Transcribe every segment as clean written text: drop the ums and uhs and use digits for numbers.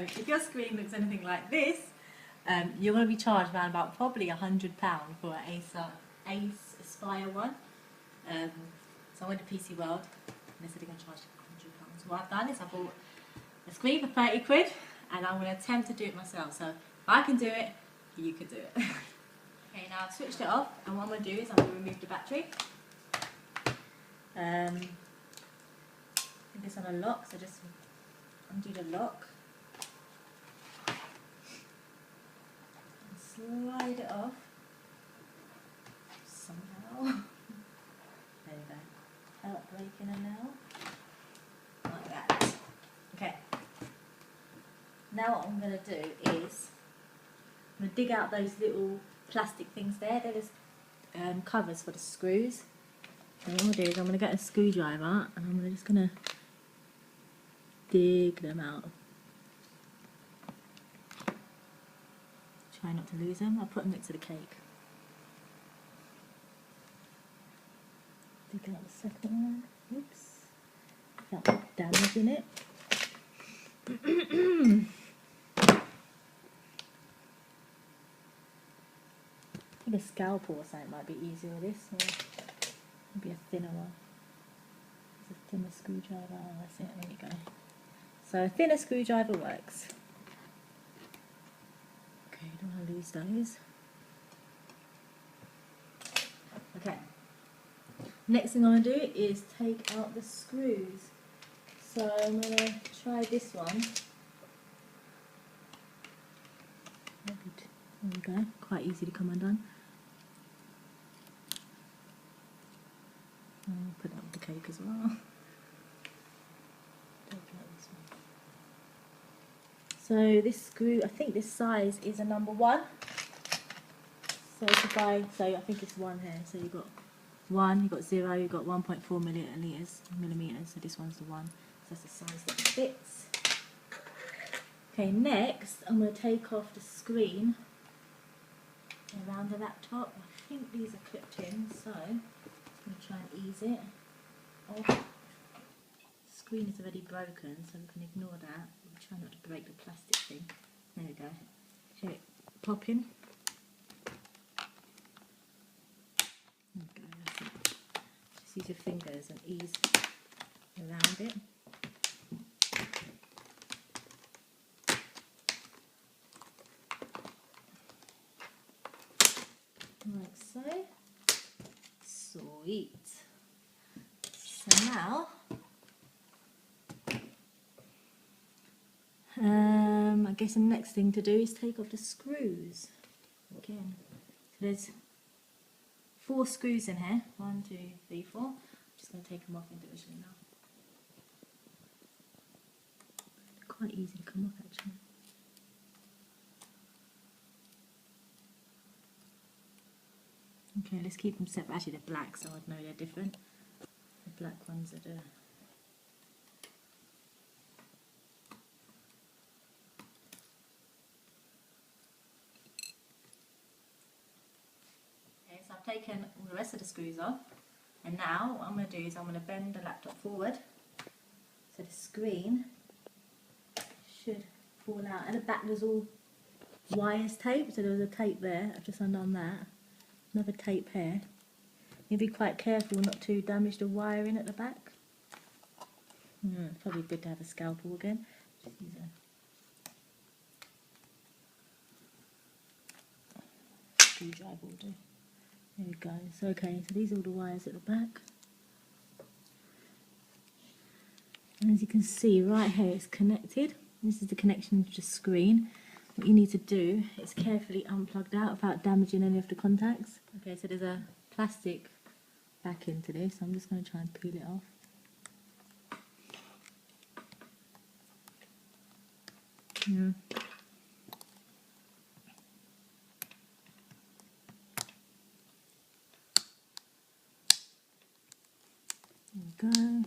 if your screen looks anything like this, you're going to be charged around about probably £100 for an Ace Aspire one. So I went to PC World and they said they're going to charge £100. So what I've done is I bought a screen for 30 quid and I'm going to attempt to do it myself. So if I can do it, you can do it. Okay, now I've switched it off and what I'm going to do is I'm going to remove the battery. Put this on a lock, so just undo the lock. Slide it off somehow. There you go. Without breaking it now. Like that. Okay. Now what I'm going to do is I'm going to dig out those little plastic things there. They're just covers for the screws. And what I'm going to do is I'm going to get a screwdriver and I'm just going to dig them out. Try not to lose them. I'll put them next to the cake. Dig out the second one. Oops. Without damaging it. I think a scalpel or something might be easier with this. Or maybe a thinner one. It's a thinner screwdriver. Oh, that's it. There you go. So a thinner screwdriver works. Okay, don't want to lose those. Okay. Next thing I'm going to do is take out the screws. So I'm going to try this one. There we go. Quite easy to come undone. I'll put that with the cake as well. So this screw, I think this size is a number 1. So to buy, so I think it's 1 here. So you've got 1, you've got 0, you've got 1.4 millimeters. So this one's the 1. So that's the size that fits. Okay, next I'm going to take off the screen around the laptop. I think these are clipped in, so I'm going to try and ease it off. The screen is already broken, so we can ignore that. We'll try not to break the plastic thing. There we go. Hear it pop in. There we go, that's it. Just use your fingers and ease around it. Like so. Sweet. So now I guess the next thing to do is take off the screws again. So there's 4 screws in here. 1, 2, 3, 4. I'm just going to take them off individually now. Quite easy to come off actually. Okay, let's keep them separate. Actually, they're black, so I'd know they're different. The black ones are the... Okay, so I've taken all the rest of the screws off. And now, what I'm going to do is I'm going to bend the laptop forward. So the screen should fall out. At the back there's all wires taped, so there was a tape there. I've just undone that. Another tape here. You'll be quite careful not to damage the wiring at the back. It's probably good to have a scalpel again. Just use a screwdriver will do. There we go. So okay, so these are all the wires at the back. And as you can see right here it's connected. This is the connection to the screen. What you need to do is carefully unplug that without damaging any of the contacts. Okay, so there's a plastic back into this. I'm just going to try and peel it off. Yeah. There we go.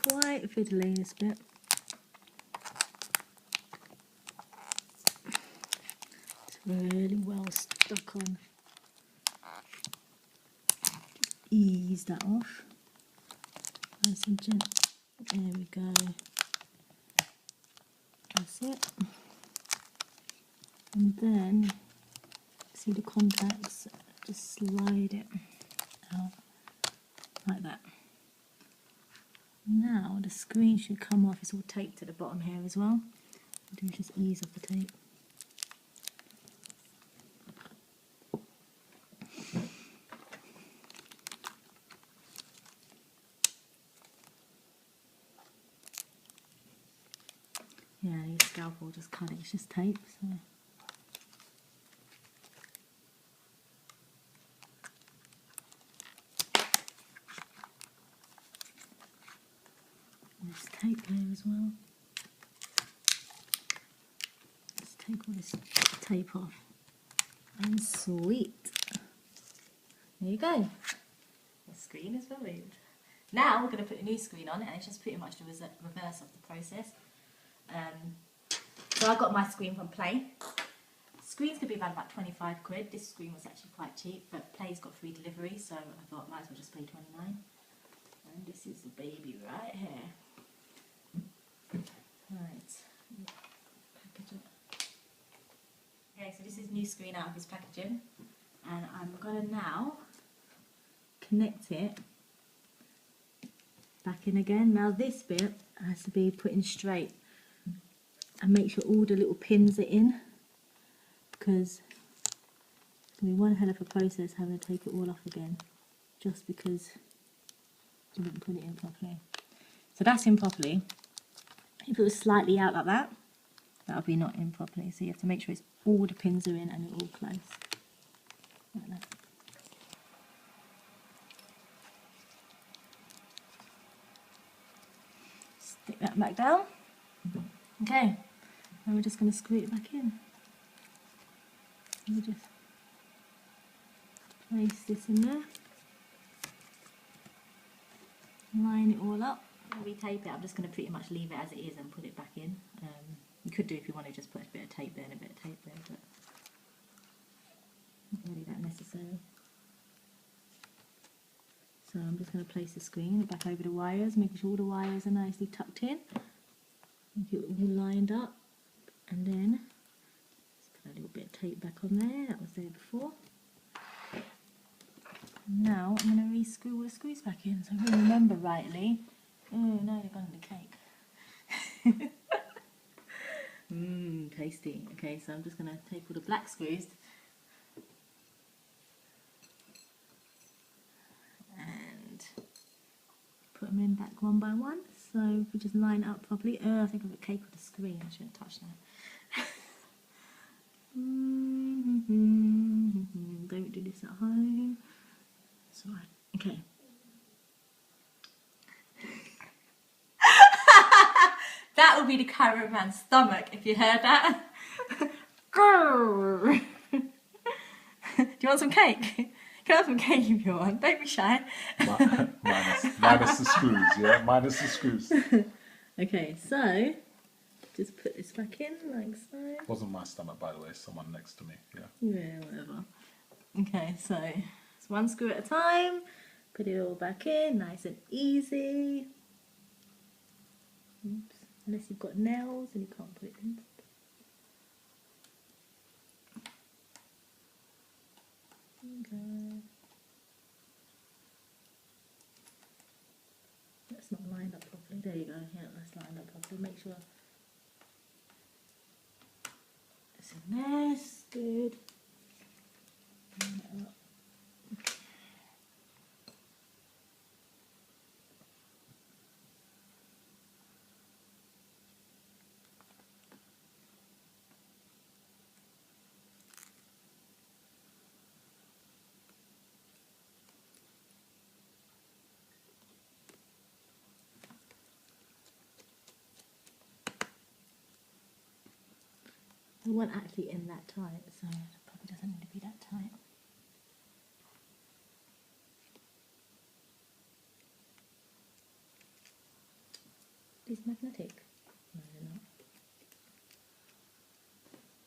Quite fiddly this bit. So really well stuck on. Ease that off. Nice and gentle. There we go. That's it. And then, see the contacts, just slide it out like that. Now the screen should come off. It's all taped to the bottom here as well. Do just ease off the tape. Yeah, your scalpel just cut it. It's just tape. So. There's tape there as well. Let's take all this tape off. And sweet. There you go. The screen is removed. Now we're going to put a new screen on, and it's just pretty much the reverse of the process. So I got my screen from Play. Screens could be around about 25 quid. This screen was actually quite cheap, but Play's got free delivery, so I thought might as well just pay 29. And this is the baby right here. Right, package it. Okay, so this is new screen out of this packaging, and I'm gonna now connect it back in again. Now this bit has to be put in straight, and make sure all the little pins are in, because it's gonna be one hell of a process having to take it all off again, just because you didn't put it in properly. So that's in properly. If it was slightly out like that, that would be not in properly. So you have to make sure it's all the pins are in and they're all close. Like that. Stick that back down. Okay, and we're just going to screw it back in. We'll just place this in there. Line it all up. Retape it. I'm just going to pretty much leave it as it is and put it back in. You could do if you want to just put a bit of tape there and a bit of tape there, but not really that necessary. So I'm just going to place the screen back over the wires, making sure all the wires are nicely tucked in. Make it all lined up, and then just put a little bit of tape back on there. That was there before. Now I'm going to re-screw all the screws back in. So if I remember rightly. Oh no, they've gone in the cake. Tasty. Okay, so I'm just going to take all the black screws and put them in back one by one. So if we just line it up properly. Oh, I think I've got cake on the screen. I shouldn't touch that. Don't do this at home. It's alright. Okay. That would be the cameraman's stomach if you heard that. Do you want some cake? You can have some cake if you want. Don't be shy. minus the screws, yeah? Minus the screws. Okay, so just put this back in like so. Wasn't my stomach, by the way. Someone next to me, yeah. Yeah, whatever. Okay, so it's one screw at a time. Put it all back in, nice and easy. Oops. Unless you've got nails and you can't put it in. Okay. That's not lined up properly. There you go. Yeah, that's lined up properly. Make sure it's in there. It's good. Line it up. It wasn't actually in that tight, so it probably doesn't need to be that tight. Is magnetic? No, they're not.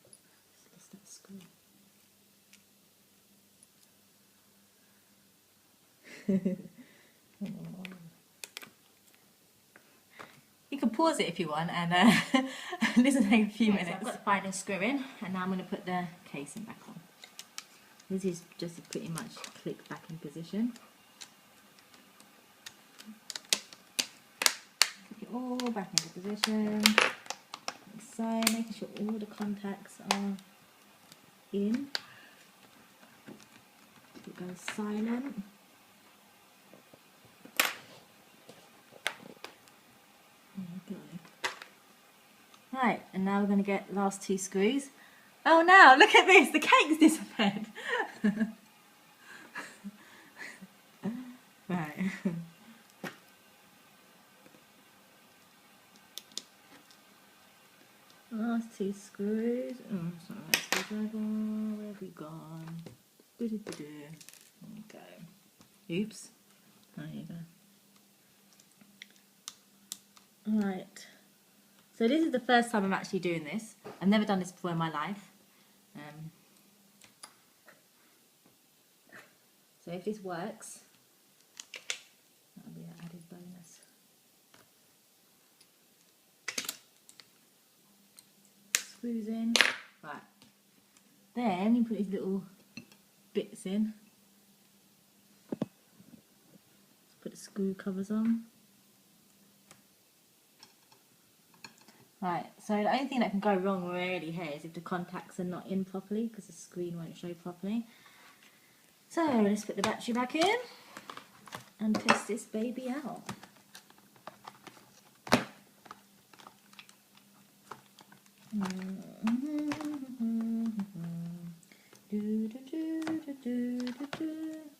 Just lost that screw. You can pause it if you want and this will take a few minutes. So I've got the final screw in and now I'm going to put the casing back on. This is just to pretty much click back in position. Click it all back into position. Like so, making sure all the contacts are in. It goes silent. Right, and now we're going to get the last 2 screws. Oh now, look at this, the cake's disappeared. Right. Last 2 screws. Oh, sorry, that's screwdriver. Where have we gone? Okay. Oops. There you go. Right. So this is the first time I'm actually doing this. I've never done this before in my life. So if this works, that'll be an added bonus. Screws in. Right. Then you put these little bits in. Put the screw covers on. Right, so the only thing that can go wrong really here is if the contacts are not in properly because the screen won't show properly. So let's put the battery back in and test this baby out.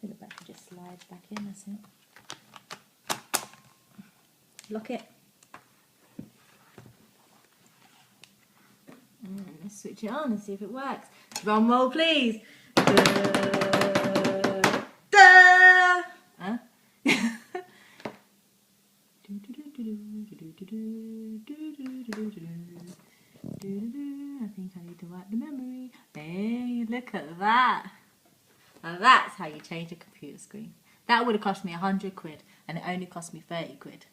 The battery just slides back in, that's it. Lock it. And let's switch it on and see if it works. Drum roll, please. Da, da. Huh? I think I need to wipe the memory. Hey, look at that. Now that's how you change a computer screen. That would have cost me 100 quid and it only cost me 30 quid.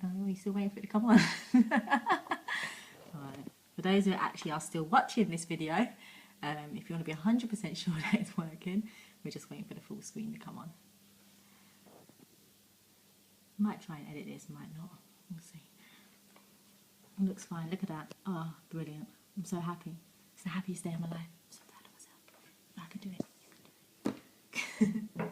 Oh, you're still waiting for it to come on. Right. For those who actually are still watching this video, if you want to be 100% sure that it's working, we're just waiting for the full screen to come on. Might try and edit this, might not. We'll see. It looks fine. Look at that. Oh, brilliant. I'm so happy. It's the happiest day of my life. I'm so proud of myself. If I can do it, you can do it.